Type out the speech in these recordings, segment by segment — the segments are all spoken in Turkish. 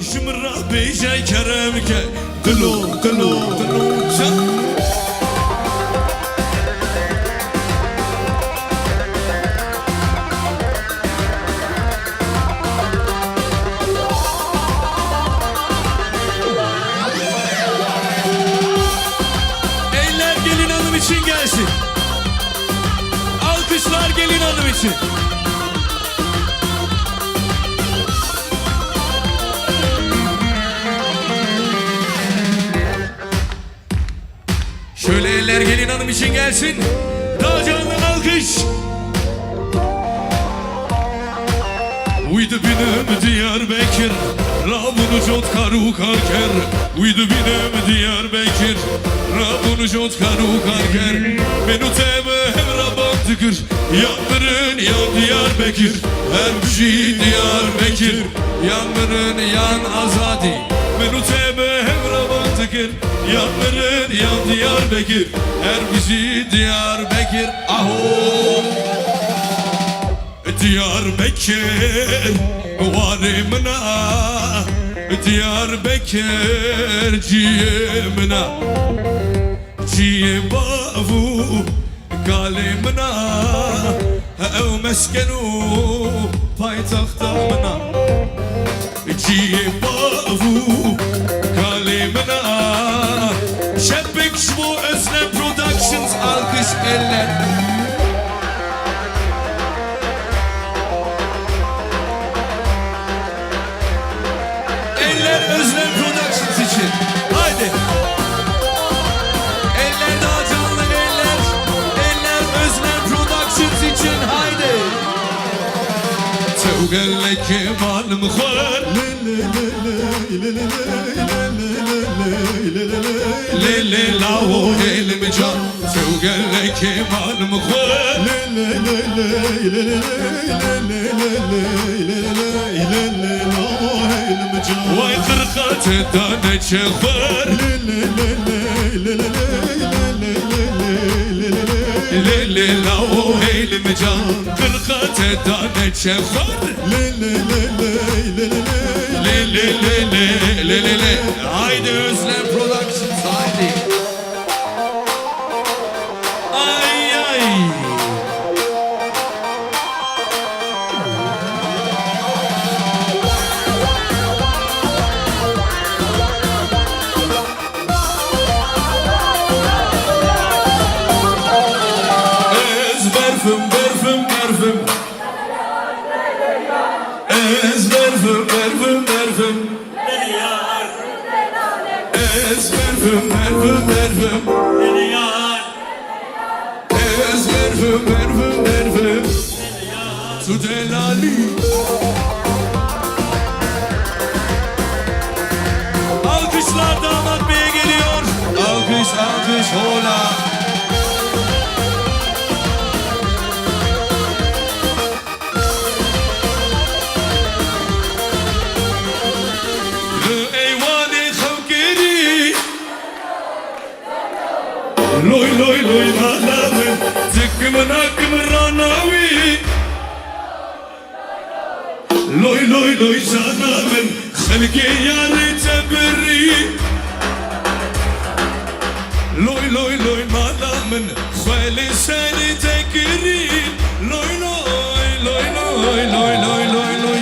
شمرة بيجي كرمك قلو قلو قلو Eller gelin hanım için gelsin. Alkışlar gelin hanım için. Şöyle eller gelin hanım için gelsin. Daha canlı alkış. Uydu benim Diyarbakır, Rabunu jot karu karker. Uydu benim Diyarbakır, Rabunu jot karu karker. Benu teme hem rabam tıkır, yanların yan Diyarbakır. Her şey Diyarbakır, yanların yan azadi. Benu teme hem rabam tıkır, yanların yan Diyarbakır. Her bizi Diyarbakır. Aho Diyarbakır varımına, Diyarbakır ciyemina, ciye bavu kalemina, ev meskenu paytaxtamına, ciye bavu kalemina. Şebek bu Özlem Productions, alkış eller. Özlem Productions için. Haydi. Eller daha canlı eller. Eller Özlem Productions için. Haydi. Tevgelle kemalım khar. Lele lao elim can. Tevgelle kemalım khar. Vay kırkat tane çekhar. Lele lao elim can. Kırkat tane çekhar. Lele. Haydi Özlem Productions haydi. Ay ay. Berfüm Ez berfüm beni yar. Ez berfüm beni yar. Ez berfüm beni yar. Su delali. Alkışlar damat beye geliyor. Alkış hola. Loy malamın zıkkımın hakkımın ranavi. Loy canamın halki yarı tebri. Loy malamın khali seni tekri. Loy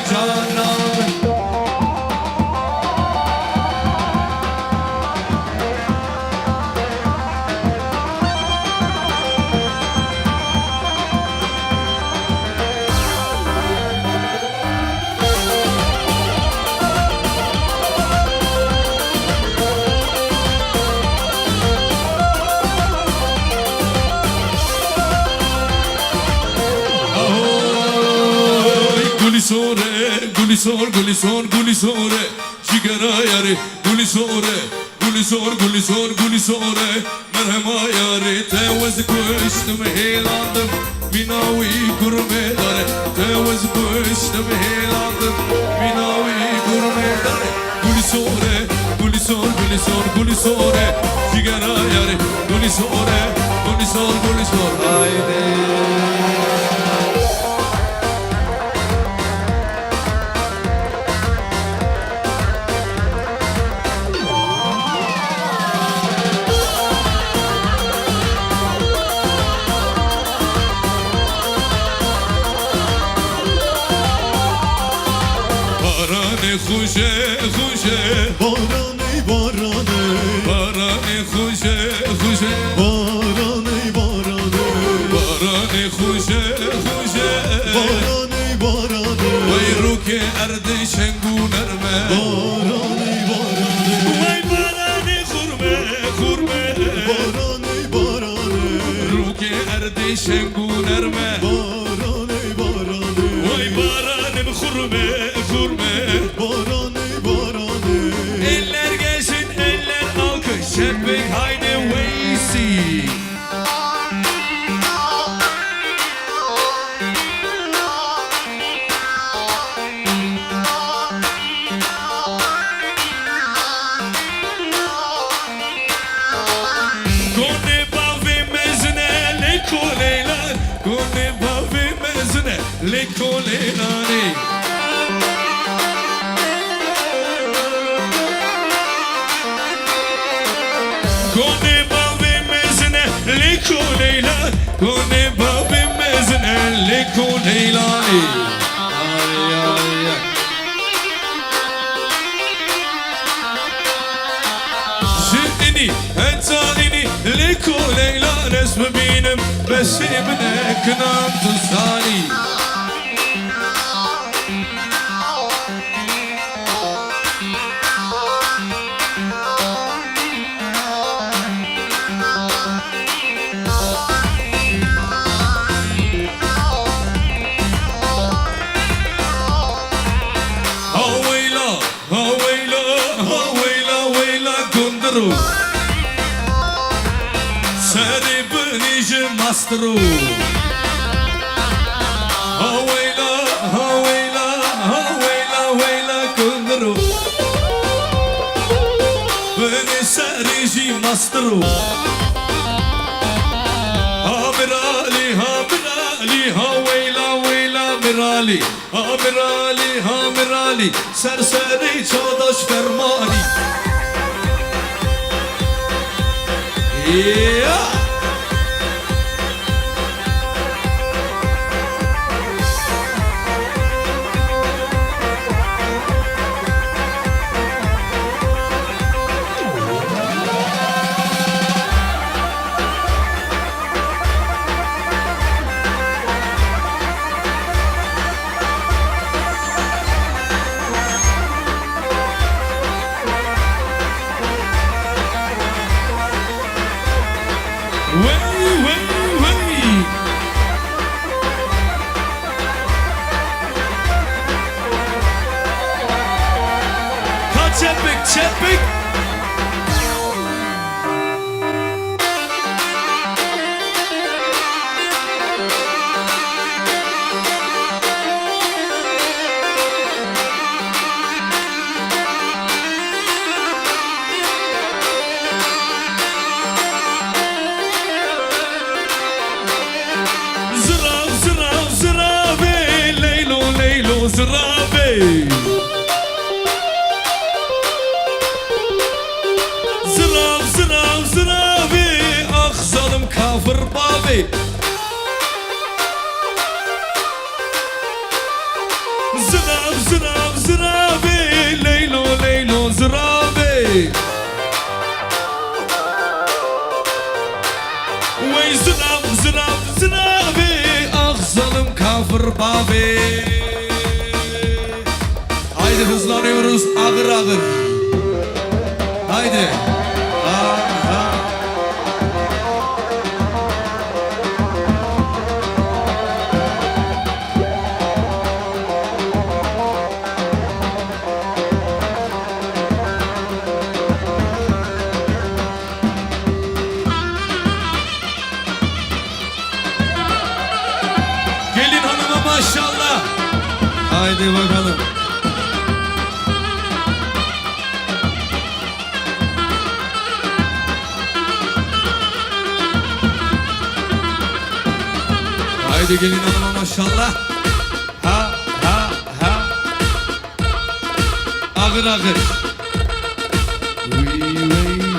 canamın. Gulisore Şigara yare Gulisore Merhema yare Tevez kuştum helandım Minavi kurmedare Tevez kuştum helandım Minavi kurmedare Gulisore Şigara yare Gulisore Haydi. Barane خوشه خوشه بارانه بارانه Barane خوشه خوشه بارانه بارانه Barane خوشه خوشه بارانه بارانه Vay ruke erde şengu nerme بارانه بارانه Vay barane khurme khurme بارانه بارانه Ruke erde şengu nerme بارانه بارانه Vay barane khurme khurme بارانه بارانه Eller gelsin eller alkış hep bek haydi Veysi Gone bave mezne le koleylan Gone bave mezne le koleylani Gone bave mezne le koleylan Gone bave mezne le koleylani Ay ay ay Şiddini entalini Liko leylan esmi benim Besimine kınam tuzani Havayla, havayla, havayla, havayla gunduru Seri benici mastru Havayla, havayla, havayla, havayla gunduru Beni serici mastru Amirali, amirali, havayla, havayla, amirali Amirali, amirali, serseri çağdaş fermani Yeah! Way, way, way. Çepik, çepik. Zırav, zırav, zırave, leylo, leylo, zırave. Zırav, zırav, zırave, ah zalim kafir babi. Zırav, zırav, zırave, leylo, leylo, zırave. Vay zırav, zırav, zırave, ah zalim kafir babi. Haydi hızlanıyoruz ağır ağır. Haydi. Aha. Gelin hanıma maşallah. Haydi bakalım. Haydi gelin hanıma maşallah. Ha ha ha. Ağır ağır. Uy, uy, haydi.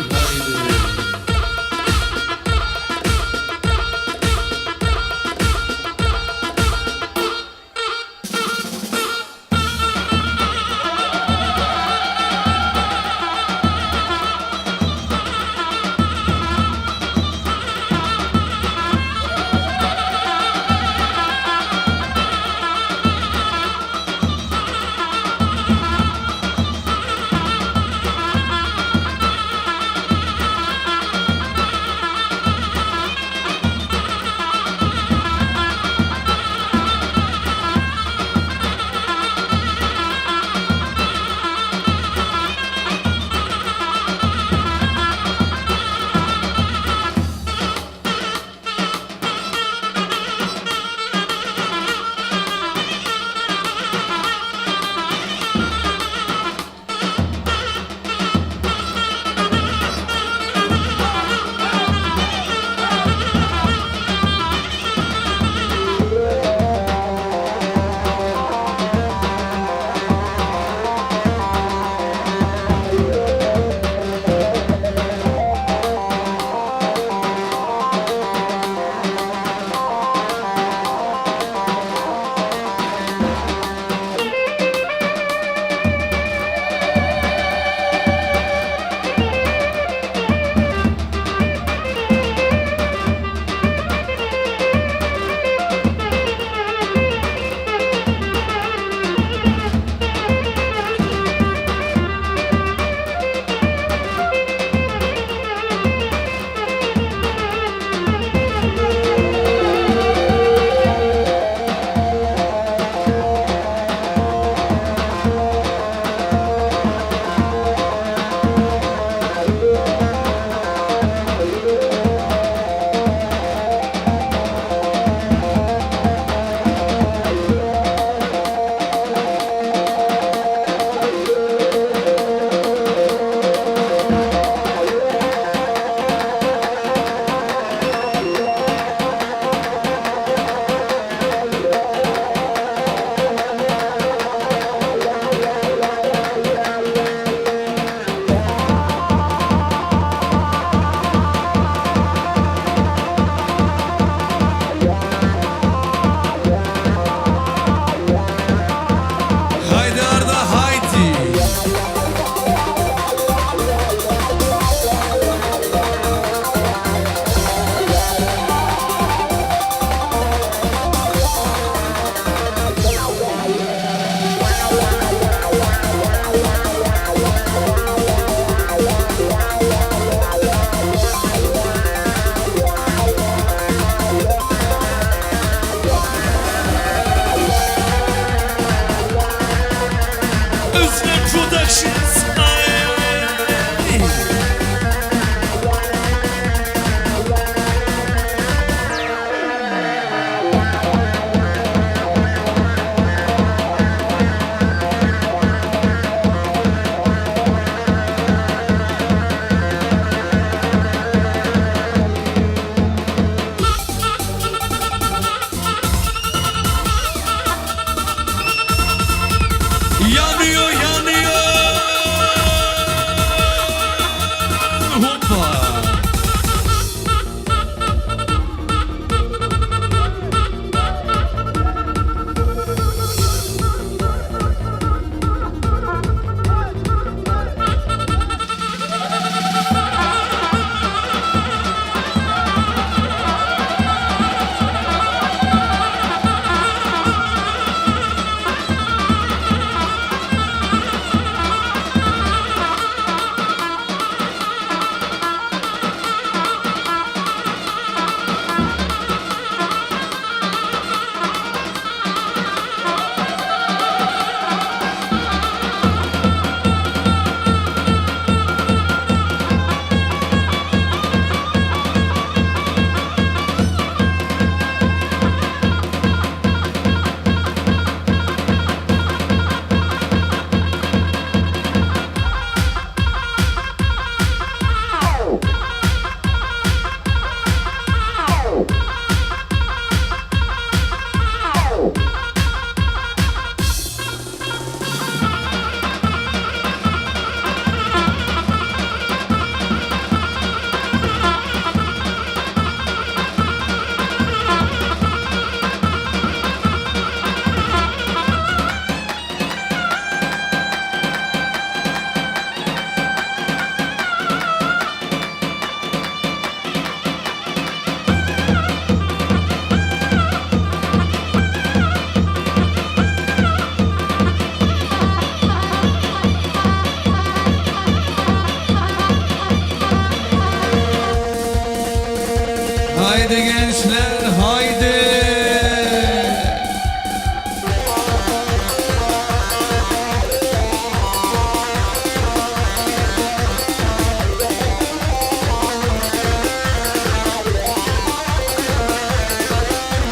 Haydi gençler haydi.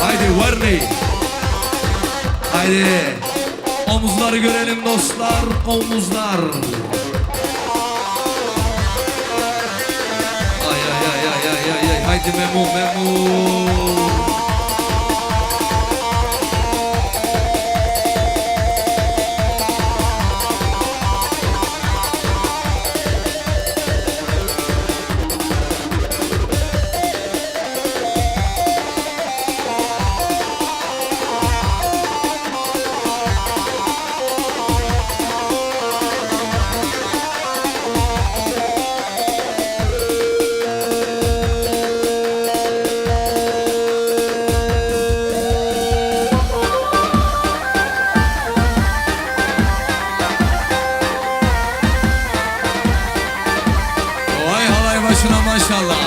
Haydi Varney. Haydi. Omuzları görelim dostlar, omuzlar. Ay ay ay ay ay ay ay. Haydi Memo Memo. Vay halay başına maşallah.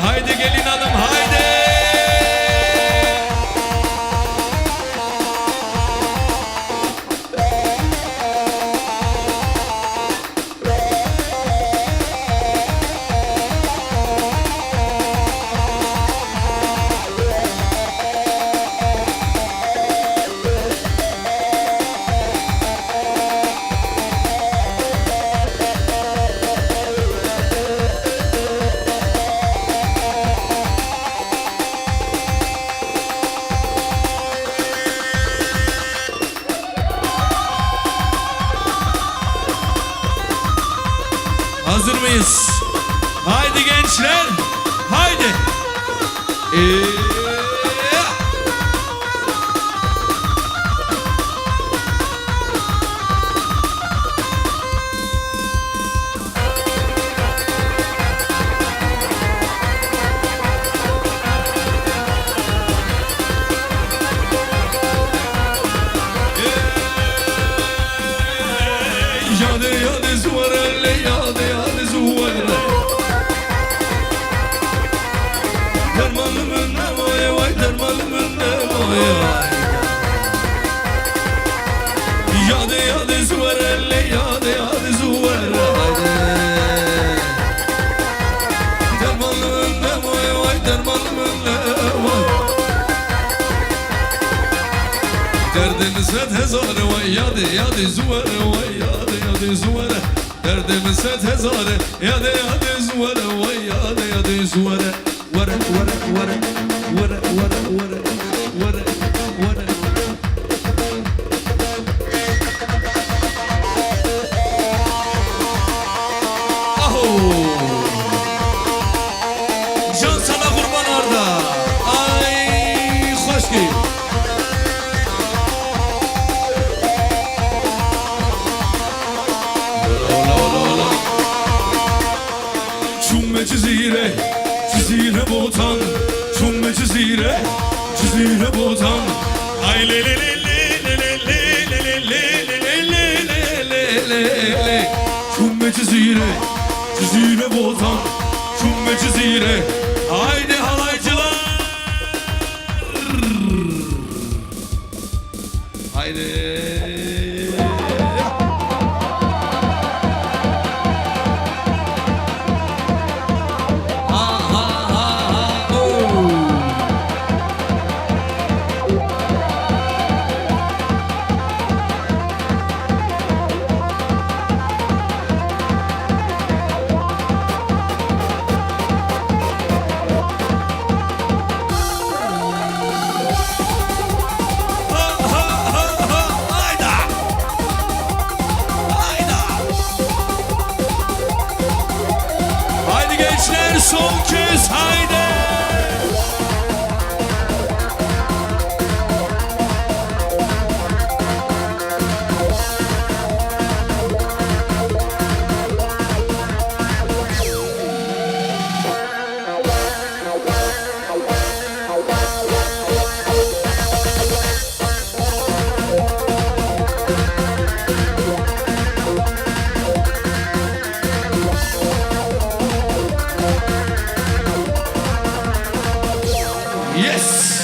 Haydi gelin hanım haydi. Hazır mıyız? Haydi gençler. Haydi. Yade yade zuvarele yade yade zuvarele. Dermanımın ne vay vay dermanımın ne vay vay. Yade yade zuvarele yade yade zuvarele haydi. Dermanımın ne vay vay dermanımın ne vay. Derdimize tezare vay yade yade zuvarele vay yade yade zuvarele. Derdimize tezare yade yade zuvarele vay yade yade zuvarele. Vare vare vare vare vare vare vare vare. Aho. Can sana kurban orada. Ay hoş geldin. Çumme cizire, cizire botan. Çumme cizire, cizire botan. Ay le le le le le le le le le le le le le le. Çumme cizire, cizire botan. Çumme cizire. Haydi halaycılar. Haydi. Yes!